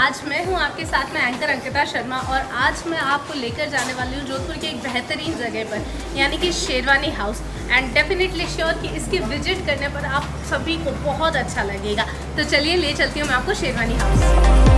आज मैं हूं आपके साथ में एंकर अंकिता शर्मा और आज मैं आपको लेकर जाने वाली हूं जोधपुर के एक बेहतरीन जगह पर यानी कि sherwani house. And definitely sure कि इसकी विजिट करने पर आप सभी को बहुत अच्छा लगेगा। तो चलिए ले चलती हूँ मैं आपको शेरवानी हाउस।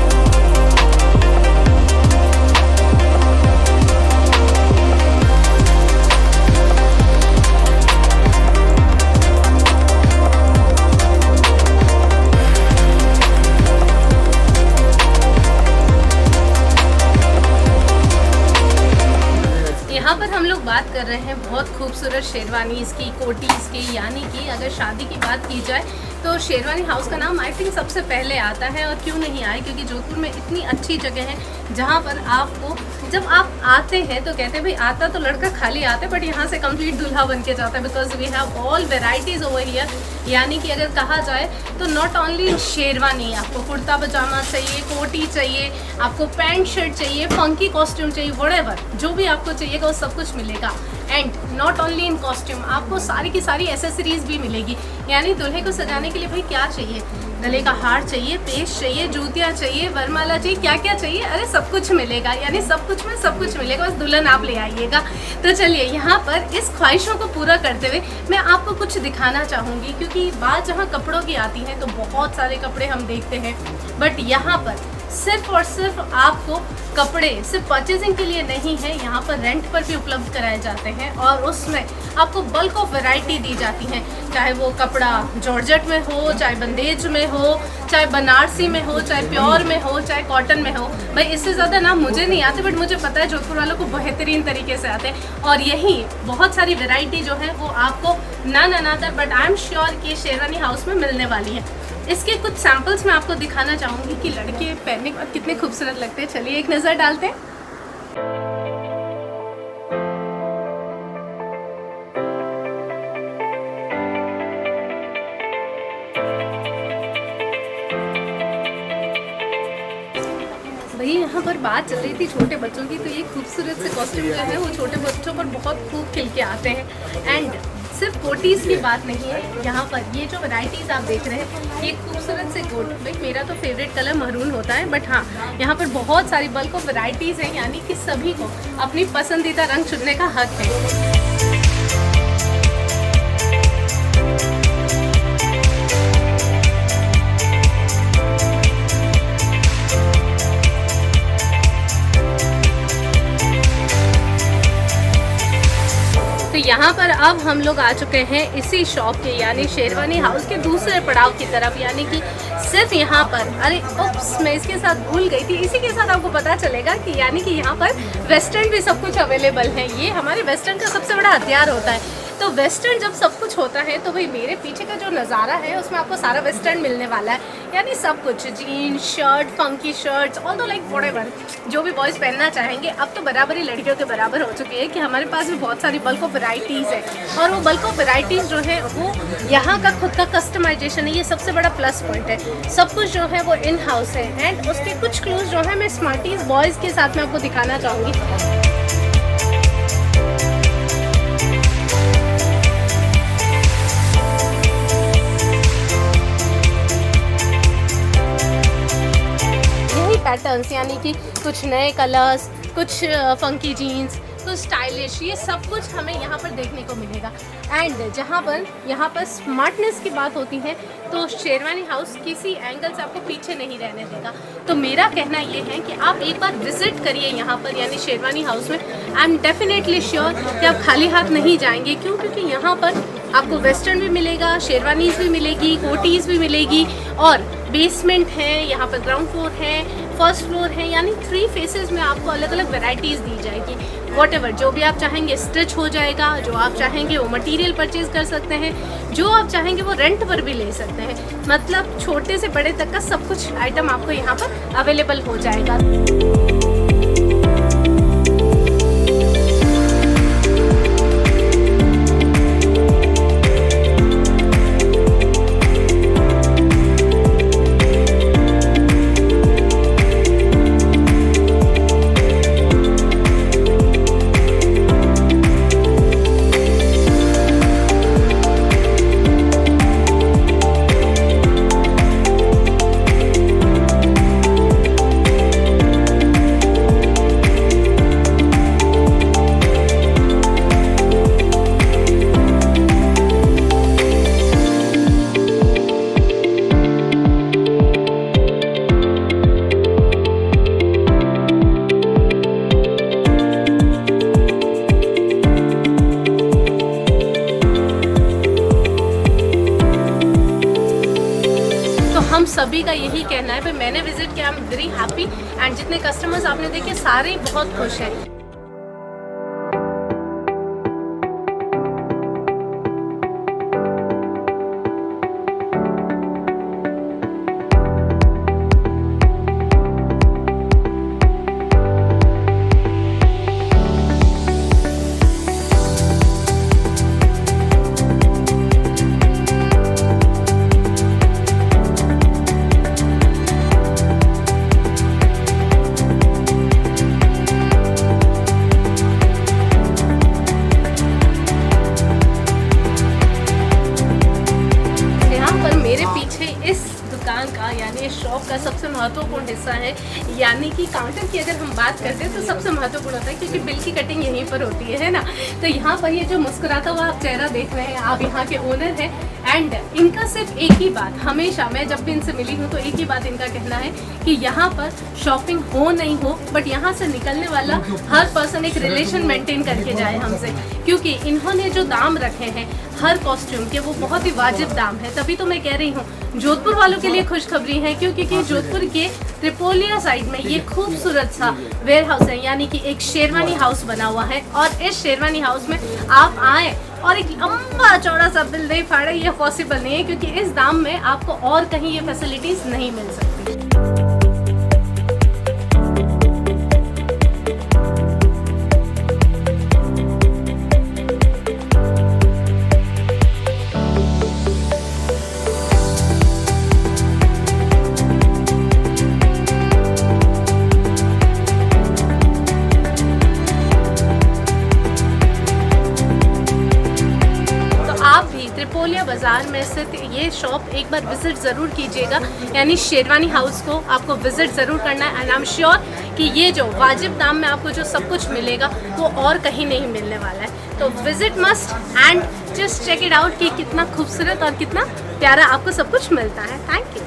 यहाँ पर हम लोग बात कर रहे हैं बहुत खूबसूरत शेरवानीज़ की, कोटीज़ की, यानी कि अगर शादी की बात की जाए तो शेरवानी हाउस का नाम आई थिंक सबसे पहले आता है। और क्यों नहीं आए, क्योंकि जोधपुर में इतनी अच्छी जगह है जहाँ पर आपको जब आप आते हैं तो कहते हैं भाई आता तो लड़का खाली आता है बट यहाँ से कंप्लीट दूल्हा बन के जाता है, because we have all varieties over here. यानी कि अगर कहा जाए तो नॉट ओनली शेरवानी, आपको कुर्ता पजामा चाहिए, कोटी चाहिए, आपको पैंट शर्ट चाहिए, फंकी कॉस्ट्यूम चाहिए, व्हाटएवर जो भी आपको चाहिएगा वो सब कुछ मिलेगा। And not only in costume, आपको सारी की सारी एसेसरीज भी मिलेगी। यानी दूल्हे को सजाने के लिए भाई क्या चाहिए, गले का हार चाहिए, पेश चाहिए, जूतियाँ चाहिए, वरमाला चाहिए, क्या क्या चाहिए, अरे सब कुछ मिलेगा। यानी सब कुछ में सब कुछ मिलेगा, बस दुल्हन आप ले आइएगा। तो चलिए यहाँ पर इस ख्वाहिशों को पूरा करते हुए मैं आपको कुछ दिखाना चाहूँगी, क्योंकि बात जहाँ कपड़ों की आती है तो बहुत सारे कपड़े हम देखते हैं, बट यहाँ पर सिर्फ और सिर्फ आपको कपड़े सिर्फ परचेजिंग के लिए नहीं है, यहाँ पर रेंट पर भी उपलब्ध कराए जाते हैं और उसमें आपको बल्क ऑफ वैरायटी दी जाती हैं। चाहे वो कपड़ा जॉर्जेट में हो, चाहे बंदेज में हो, चाहे बनारसी में हो, चाहे प्योर में हो, चाहे कॉटन में हो। भाई इससे ज़्यादा नाम मुझे नहीं आते, बट मुझे पता है जोधपुर वालों को बेहतरीन तरीके से आते हैं। और यही बहुत सारी वैरायटी जो है वो आपको ना बट आई एम श्योर कि शेरवानी हाउस में मिलने वाली है। इसके कुछ सैम्पल्स मैं आपको दिखाना चाहूँगी कि लड़के पहनने के बाद कितने खूबसूरत लगते हैं। चलिए एक नज़र डालते हैं। भाई यहाँ पर बात चल रही थी छोटे बच्चों की, तो ये खूबसूरत से कॉस्ट्यूम जो है वो छोटे बच्चों पर बहुत खूब खिल के आते हैं। एंड सिर्फ कोटीज़ की बात नहीं है, यहाँ पर ये जो वैराइटीज़ आप देख रहे हैं ये खूबसूरत से कोट, भाई मेरा तो फेवरेट कलर महरून होता है, बट हाँ यहाँ पर बहुत सारी बल्क ऑफ वैराइटीज़ हैं। यानी कि सभी को अपनी पसंदीदा रंग चुनने का हक है। तो यहाँ पर अब हम लोग आ चुके हैं इसी शॉप के यानी शेरवानी हाउस के दूसरे पड़ाव की तरफ। यानी कि सिर्फ यहाँ पर, अरे उप्स मैं इसके साथ भूल गई थी, इसी के साथ आपको पता चलेगा कि यानी कि यहाँ पर वेस्टर्न भी सब कुछ अवेलेबल है। ये हमारे वेस्टर्न का सबसे बड़ा हथियार होता है। तो वेस्टर्न जब सब कुछ होता है तो भाई मेरे पीछे का जो नज़ारा है उसमें आपको सारा वेस्टर्न मिलने वाला है। यानी सब कुछ, jeans, shirt, funky shirts, although like whatever जो भी बॉयज़ पहनना चाहेंगे। अब तो बराबर ही लड़कियों के बराबर हो चुकी है कि हमारे पास भी बहुत सारी बल्क ऑफ वैराइटीज़ है। और वो बल्क ऑफ वैराइटीज़ जो है वो यहाँ का खुद का कस्टमाइजेशन है, ये सबसे बड़ा प्लस पॉइंट है। सब कुछ जो है वो इन हाउस है। एंड उसके कुछ क्लूज जो है मैं स्मार्टीज़ बॉयज़ के साथ में आपको दिखाना चाहूँगी। पैटर्न्स यानी कि कुछ नए कलर्स, कुछ फंकी जीन्स, कुछ स्टाइलिश, ये सब कुछ हमें यहाँ पर देखने को मिलेगा। एंड जहाँ पर स्मार्टनेस की बात होती है तो शेरवानी हाउस किसी एंगल से आपको पीछे नहीं रहने देगा। तो मेरा कहना ये है कि आप एक बार विजिट करिए यहाँ पर यानी शेरवानी हाउस में। आई एम डेफिनेटली श्योर कि आप खाली हाथ नहीं जाएंगे। क्यों? क्योंकि यहाँ पर आपको वेस्टर्न भी मिलेगा, शेरवानीज़ भी मिलेगी, कोटीज़ भी मिलेगी और बेसमेंट है, यहाँ पर ग्राउंड फ्लोर है, फर्स्ट फ्लोर है। यानी 3 फेसेस में आपको अलग अलग वैरायटीज़ दी जाएगी। व्हाटएवर जो भी आप चाहेंगे स्टिच हो जाएगा, जो आप चाहेंगे वो मटेरियल परचेज कर सकते हैं, जो आप चाहेंगे वो रेंट पर भी ले सकते हैं। मतलब छोटे से बड़े तक का सब कुछ आइटम आपको यहाँ पर अवेलेबल हो जाएगा। सभी का यही कहना है। भाई मैंने विजिट किया, I am very happy and जितने कस्टमर्स आपने देखे सारे बहुत खुश हैं। इस दुकान का यानी इस शॉप का सबसे महत्वपूर्ण हिस्सा है, यानी कि काउंटर की अगर हम बात करते हैं तो सबसे महत्वपूर्ण होता है क्योंकि बिल की कटिंग यहीं पर होती है ना। तो यहाँ पर ये जो मुस्कुराता हुआ आप चेहरा देख रहे हैं, आप यहाँ के ओनर हैं एंड इनका सिर्फ एक ही बात, हमेशा मैं जब भी इनसे मिली हूँ तो एक ही बात इनका कहना है कि यहाँ पर शॉपिंग हो नहीं हो बट यहाँ से निकलने वाला हर पर्सन एक रिलेशन मेंटेन करके जाए हमसे, क्योंकि इन्होंने जो दाम रखे हैं हर कॉस्ट्यूम के वो बहुत ही वाजिब दाम है। तभी तो मैं कह रही हूँ जोधपुर वालों के लिए खुशखबरी है, क्योंकि जोधपुर के त्रिपोलिया साइड में ये खूबसूरत सा वेयर हाउस है, यानी कि एक शेरवानी हाउस बना हुआ है। और इस शेरवानी हाउस में आप आए और एक लंबा चौड़ा सा बिल नहीं फाड़े, ये पॉसिबल नहीं है, क्योंकि इस दाम में आपको और कहीं ये फैसिलिटीज नहीं मिल सकती। त्रिपोलिया बाज़ार में स्थित ये शॉप एक बार विज़िट ज़रूर कीजिएगा, यानी शेरवानी हाउस को आपको विज़िट ज़रूर करना है। एंड आई एम श्योर कि ये जो वाजिब दाम में आपको जो सब कुछ मिलेगा वो और कहीं नहीं मिलने वाला है। तो visit must and just check it out कि कितना खूबसूरत और कितना प्यारा आपको सब कुछ मिलता है। Thank you.